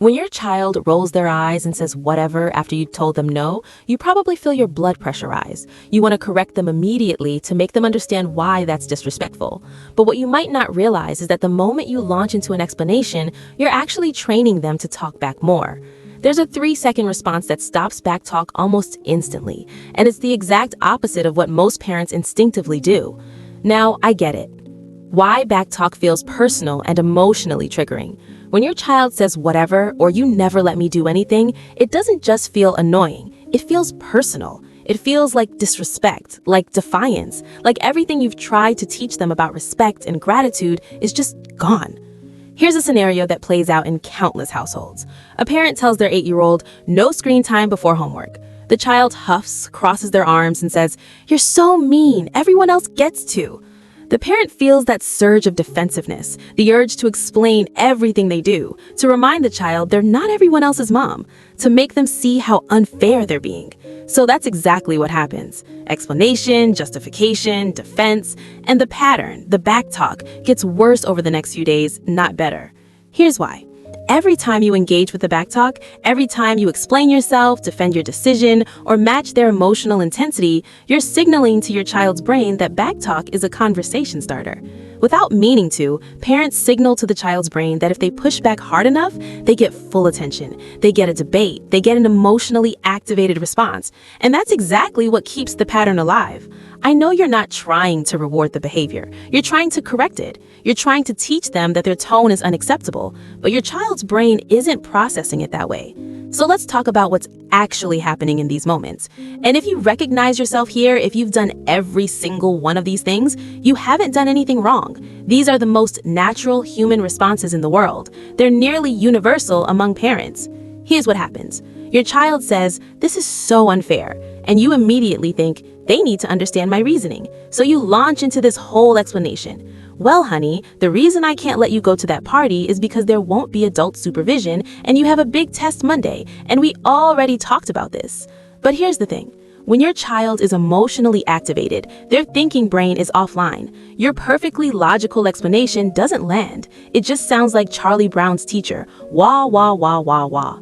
When your child rolls their eyes and says whatever after you told them no, you probably feel your blood pressure rise. You want to correct them immediately to make them understand why that's disrespectful. But what you might not realize is that the moment you launch into an explanation, you're actually training them to talk back more. There's a 3-second response that stops back talk almost instantly, and it's the exact opposite of what most parents instinctively do. Now, I get it. Why backtalk feels personal and emotionally triggering. When your child says whatever or you never let me do anything, it doesn't just feel annoying. It feels personal. It feels like disrespect, like defiance, like everything you've tried to teach them about respect and gratitude is just gone. Here's a scenario that plays out in countless households. A parent tells their 8-year-old, no screen time before homework. The child huffs, crosses their arms, and says, "You're so mean. Everyone else gets to." The parent feels that surge of defensiveness, the urge to explain everything they do, to remind the child they're not everyone else's mom, to make them see how unfair they're being. So that's exactly what happens. Explanation, justification, defense, and the pattern, the backtalk, gets worse over the next few days, not better. Here's why. Every time you engage with the backtalk, every time you explain yourself, defend your decision, or match their emotional intensity, you're signaling to your child's brain that backtalk is a conversation starter. Without meaning to, parents signal to the child's brain that if they push back hard enough, they get full attention. They get a debate. They get an emotionally activated response. And that's exactly what keeps the pattern alive. I know you're not trying to reward the behavior. You're trying to correct it. You're trying to teach them that their tone is unacceptable, but your child's brain isn't processing it that way. So let's talk about what's actually happening in these moments. And if you recognize yourself here, if you've done every single one of these things, you haven't done anything wrong. These are the most natural human responses in the world. They're nearly universal among parents. Here's what happens. Your child says, "This is so unfair," and you immediately think, "They need to understand my reasoning." So you launch into this whole explanation. "Well, honey, the reason I can't let you go to that party is because there won't be adult supervision and you have a big test Monday, and we already talked about this." But here's the thing. When your child is emotionally activated, their thinking brain is offline. Your perfectly logical explanation doesn't land. It just sounds like Charlie Brown's teacher. Wah, wah, wah, wah, wah.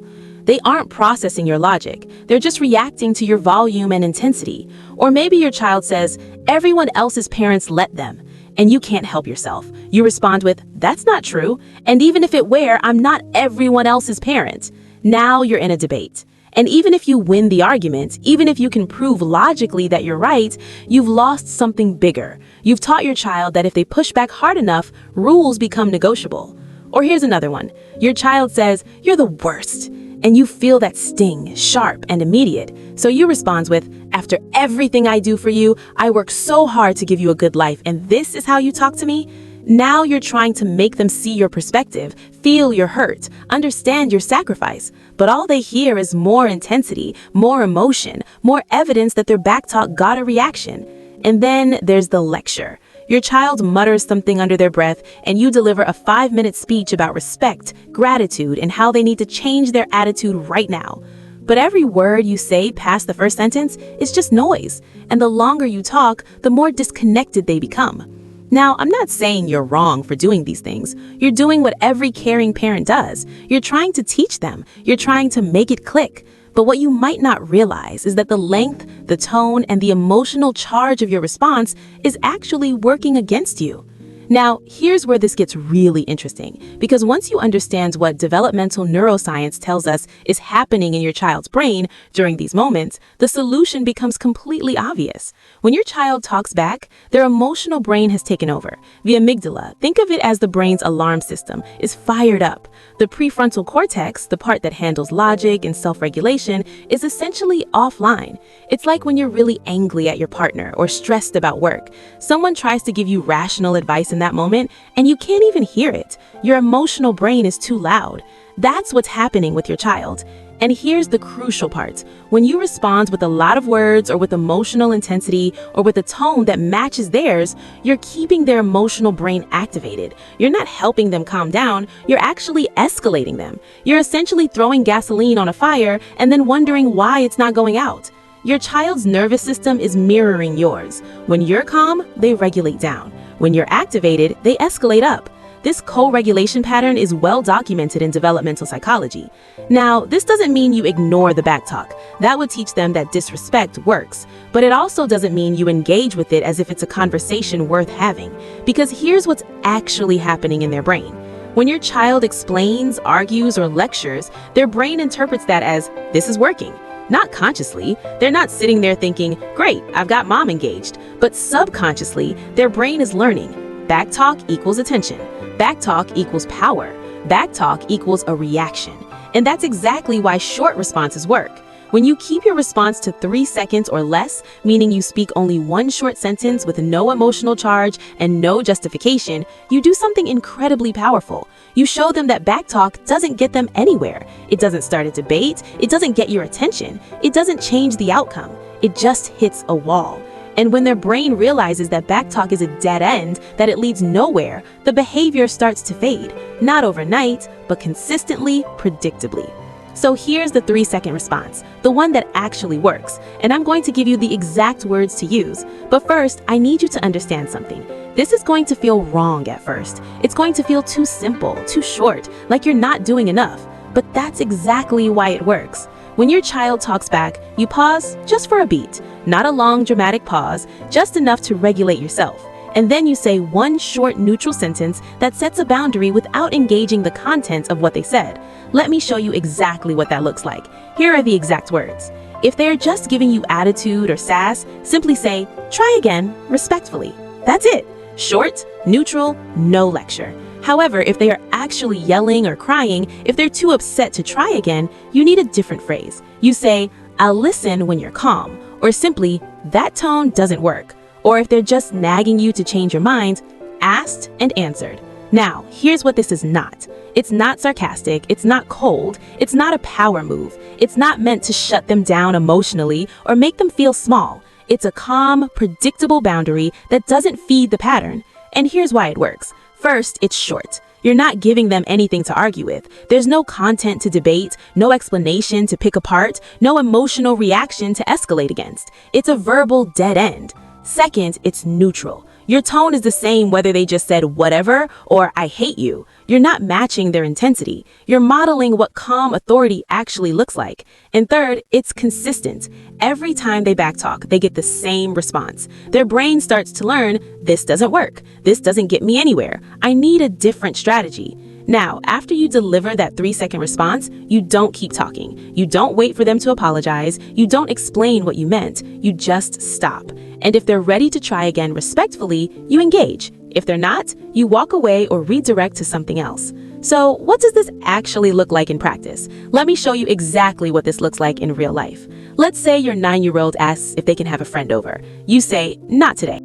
They aren't processing your logic. They're just reacting to your volume and intensity. Or maybe your child says, "Everyone else's parents let them," and you can't help yourself. You respond with, "That's not true. And even if it were, I'm not everyone else's parent." Now you're in a debate. And even if you win the argument, even if you can prove logically that you're right, you've lost something bigger. You've taught your child that if they push back hard enough, rules become negotiable. Or here's another one. Your child says, "You're the worst." And you feel that sting, sharp and immediate. So you respond with, "After everything I do for you, I work so hard to give you a good life, and this is how you talk to me?" Now you're trying to make them see your perspective, feel your hurt, understand your sacrifice. But all they hear is more intensity, more emotion, more evidence that their backtalk got a reaction. And then there's the lecture. Your child mutters something under their breath, and you deliver a 5-minute speech about respect, gratitude, and how they need to change their attitude right now. But every word you say past the first sentence is just noise, and the longer you talk, the more disconnected they become. Now, I'm not saying you're wrong for doing these things. You're doing what every caring parent does. You're trying to teach them. You're trying to make it click. But what you might not realize is that the length, the tone, and the emotional charge of your response is actually working against you. Now, here's where this gets really interesting, because once you understand what developmental neuroscience tells us is happening in your child's brain during these moments, the solution becomes completely obvious. When your child talks back, their emotional brain has taken over. The amygdala, think of it as the brain's alarm system, is fired up. The prefrontal cortex, the part that handles logic and self-regulation, is essentially offline. It's like when you're really angry at your partner or stressed about work. Someone tries to give you rational advice in that moment, and you can't even hear it. Your emotional brain is too loud. That's what's happening with your child. And here's the crucial part. When you respond with a lot of words or with emotional intensity or with a tone that matches theirs, you're keeping their emotional brain activated. You're not helping them calm down, you're actually escalating them. You're essentially throwing gasoline on a fire and then wondering why it's not going out. Your child's nervous system is mirroring yours. When you're calm, they regulate down. When you're activated, they escalate up. This co-regulation pattern is well documented in developmental psychology. Now, this doesn't mean you ignore the backtalk. That would teach them that disrespect works. But it also doesn't mean you engage with it as if it's a conversation worth having. Because here's what's actually happening in their brain. When your child explains, argues, or lectures, their brain interprets that as, this is working. Not consciously. They're not sitting there thinking, great, I've got mom engaged. But subconsciously, their brain is learning. Backtalk equals attention. Backtalk equals power. Backtalk equals a reaction. And that's exactly why short responses work. When you keep your response to 3 seconds or less, meaning you speak only one short sentence with no emotional charge and no justification, you do something incredibly powerful. You show them that backtalk doesn't get them anywhere. It doesn't start a debate. It doesn't get your attention. It doesn't change the outcome. It just hits a wall. And when their brain realizes that backtalk is a dead end, that it leads nowhere, the behavior starts to fade. Not overnight, but consistently, predictably. So here's the 3-second response, the one that actually works. And I'm going to give you the exact words to use. But first, I need you to understand something. This is going to feel wrong at first. It's going to feel too simple, too short, like you're not doing enough. But that's exactly why it works. When your child talks back, you pause just for a beat. Not a long, dramatic pause, just enough to regulate yourself. And then you say one short, neutral sentence that sets a boundary without engaging the content of what they said. Let me show you exactly what that looks like. Here are the exact words. If they're just giving you attitude or sass, simply say, try again, respectfully. That's it. Short, neutral, no lecture. However, if they are actually yelling or crying, if they're too upset to try again, you need a different phrase. You say, I'll listen when you're calm, or simply, that tone doesn't work. Or if they're just nagging you to change your mind, asked and answered. Now, here's what this is not. It's not sarcastic, it's not cold, it's not a power move. It's not meant to shut them down emotionally or make them feel small. It's a calm, predictable boundary that doesn't feed the pattern. And here's why it works. First, it's short. You're not giving them anything to argue with. There's no content to debate, no explanation to pick apart, no emotional reaction to escalate against. It's a verbal dead end. Second, it's neutral. Your tone is the same whether they just said whatever or I hate you. You're not matching their intensity. You're modeling what calm authority actually looks like. And third, it's consistent. Every time they backtalk, they get the same response. Their brain starts to learn, this doesn't work. This doesn't get me anywhere. I need a different strategy. Now, after you deliver that 3-second response, you don't keep talking. You don't wait for them to apologize. You don't explain what you meant. You just stop. And if they're ready to try again respectfully, you engage. If they're not, you walk away or redirect to something else. So, what does this actually look like in practice? Let me show you exactly what this looks like in real life. Let's say your 9-year-old asks if they can have a friend over. You say, not today.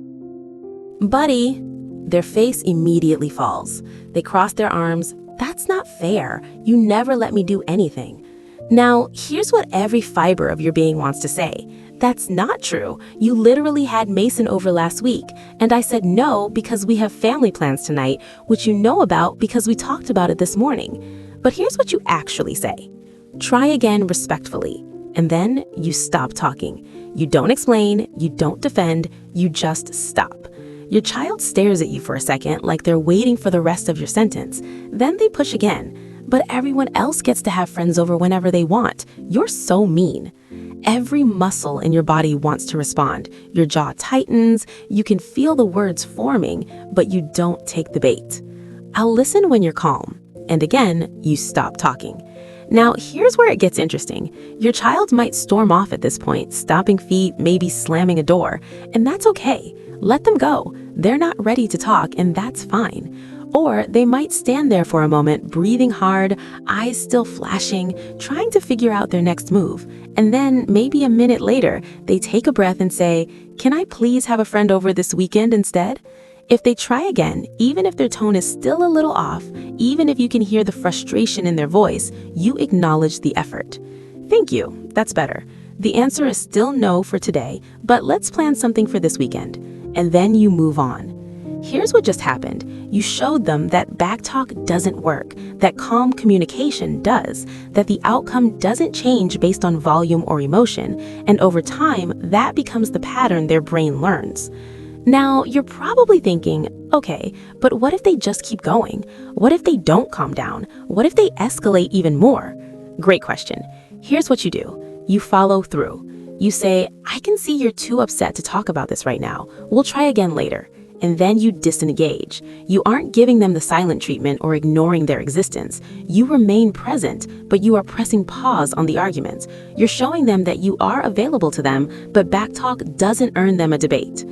Buddy. Their face immediately falls. They cross their arms. That's not fair. You never let me do anything. Now, here's what every fiber of your being wants to say. That's not true. You literally had Mason over last week, and I said no because we have family plans tonight, which you know about because we talked about it this morning. But here's what you actually say. Try again respectfully, and then you stop talking. You don't explain, you don't defend, you just stop. Your child stares at you for a second like they're waiting for the rest of your sentence. Then they push again. But everyone else gets to have friends over whenever they want. You're so mean. Every muscle in your body wants to respond. Your jaw tightens. You can feel the words forming, but you don't take the bait. I'll listen when you're calm. And again, you stop talking. Now, here's where it gets interesting. Your child might storm off at this point, stomping feet, maybe slamming a door. And that's okay. Let them go. They're not ready to talk, and that's fine. Or they might stand there for a moment, breathing hard, eyes still flashing, trying to figure out their next move. And then, maybe a minute later, they take a breath and say, "Can I please have a friend over this weekend instead?" If they try again, even if their tone is still a little off, even if you can hear the frustration in their voice, you acknowledge the effort. Thank you. That's better. The answer is still no for today, but let's plan something for this weekend. And then you move on. Here's what just happened. You showed them that backtalk doesn't work, that calm communication does, that the outcome doesn't change based on volume or emotion, and over time, that becomes the pattern their brain learns. Now, you're probably thinking, okay, but what if they just keep going? What if they don't calm down? What if they escalate even more? Great question. Here's what you do. You follow through. You say, I can see you're too upset to talk about this right now. We'll try again later. And then you disengage. You aren't giving them the silent treatment or ignoring their existence. You remain present, but you are pressing pause on the argument. You're showing them that you are available to them, but backtalk doesn't earn them a debate.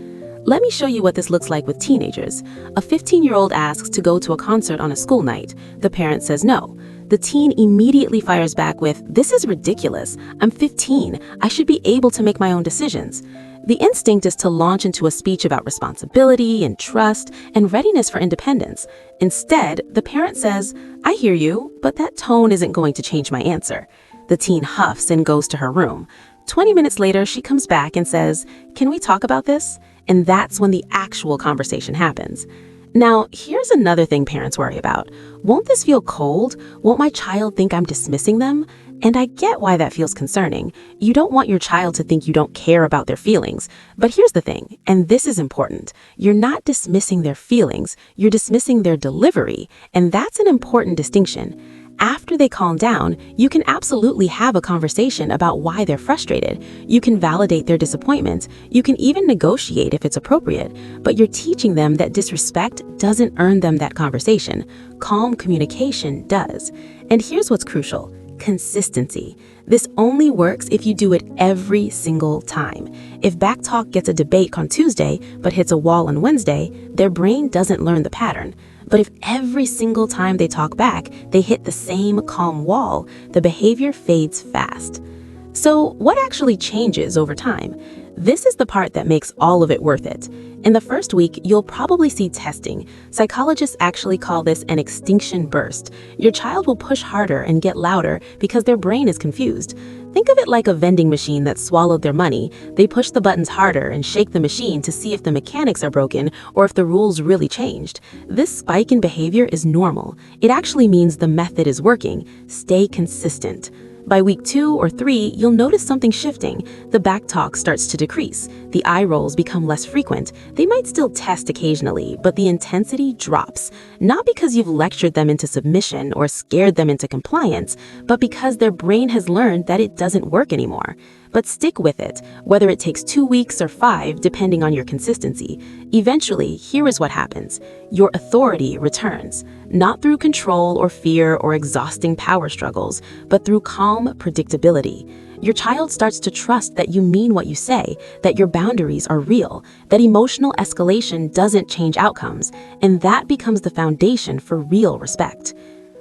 Let me show you what this looks like with teenagers. A 15-year-old asks to go to a concert on a school night. The parent says no. The teen immediately fires back with, "This is ridiculous. I'm 15. I should be able to make my own decisions." The instinct is to launch into a speech about responsibility and trust and readiness for independence. Instead, the parent says, "I hear you, but that tone isn't going to change my answer." The teen huffs and goes to her room. 20 minutes later, she comes back and says, "Can we talk about this?" And that's when the actual conversation happens. Now, here's another thing parents worry about. Won't this feel cold? Won't my child think I'm dismissing them? And I get why that feels concerning. You don't want your child to think you don't care about their feelings. But here's the thing, and this is important. You're not dismissing their feelings, you're dismissing their delivery. And that's an important distinction. After they calm down, you can absolutely have a conversation about why they're frustrated. You can validate their disappointment. You can even negotiate if it's appropriate. But you're teaching them that disrespect doesn't earn them that conversation. Calm communication does. And here's what's crucial. Consistency. This only works if you do it every single time. If backtalk gets a debate on Tuesday but hits a wall on Wednesday, their brain doesn't learn the pattern. But if every single time they talk back, they hit the same calm wall, the behavior fades fast. So what actually changes over time? This is the part that makes all of it worth it. In the first week, you'll probably see testing. Psychologists actually call this an extinction burst. Your child will push harder and get louder because their brain is confused. Think of it like a vending machine that swallowed their money. They push the buttons harder and shake the machine to see if the mechanics are broken or if the rules really changed. This spike in behavior is normal. It actually means the method is working. Stay consistent. By week 2 or 3, you'll notice something shifting. The backtalk starts to decrease. The eye rolls become less frequent. They might still test occasionally, but the intensity drops. Not because you've lectured them into submission or scared them into compliance, but because their brain has learned that it doesn't work anymore. But stick with it, whether it takes 2 weeks or 5, depending on your consistency. Eventually, here is what happens. Your authority returns, not through control or fear or exhausting power struggles, but through calm predictability. Your child starts to trust that you mean what you say, that your boundaries are real, that emotional escalation doesn't change outcomes, and that becomes the foundation for real respect.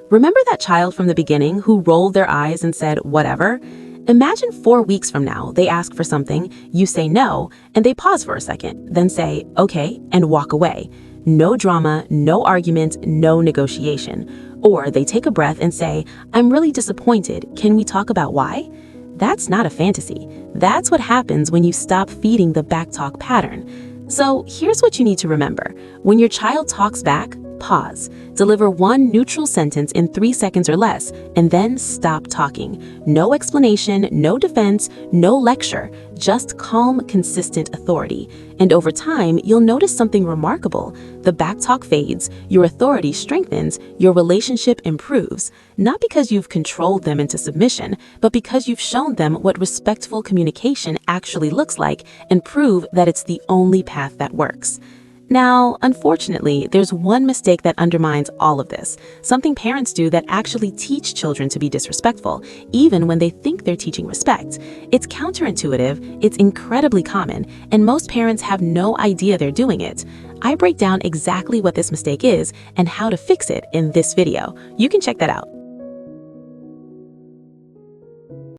Remember that child from the beginning who rolled their eyes and said, "Whatever"? Imagine 4 weeks from now, they ask for something, you say no, and they pause for a second, then say, "Okay," and walk away. No drama, no argument, no negotiation. Or they take a breath and say, "I'm really disappointed. Can we talk about why?" That's not a fantasy. That's what happens when you stop feeding the backtalk pattern. So here's what you need to remember. When your child talks back, pause. Deliver one neutral sentence in 3 seconds or less, and then stop talking. No explanation, no defense, no lecture, just calm, consistent authority. And over time, you'll notice something remarkable. The backtalk fades, your authority strengthens, your relationship improves. Not because you've controlled them into submission, but because you've shown them what respectful communication actually looks like and prove that it's the only path that works. Now, unfortunately, there's one mistake that undermines all of this, something parents do that actually teach children to be disrespectful, even when they think they're teaching respect. It's counterintuitive, it's incredibly common, and most parents have no idea they're doing it. I break down exactly what this mistake is and how to fix it in this video. You can check that out.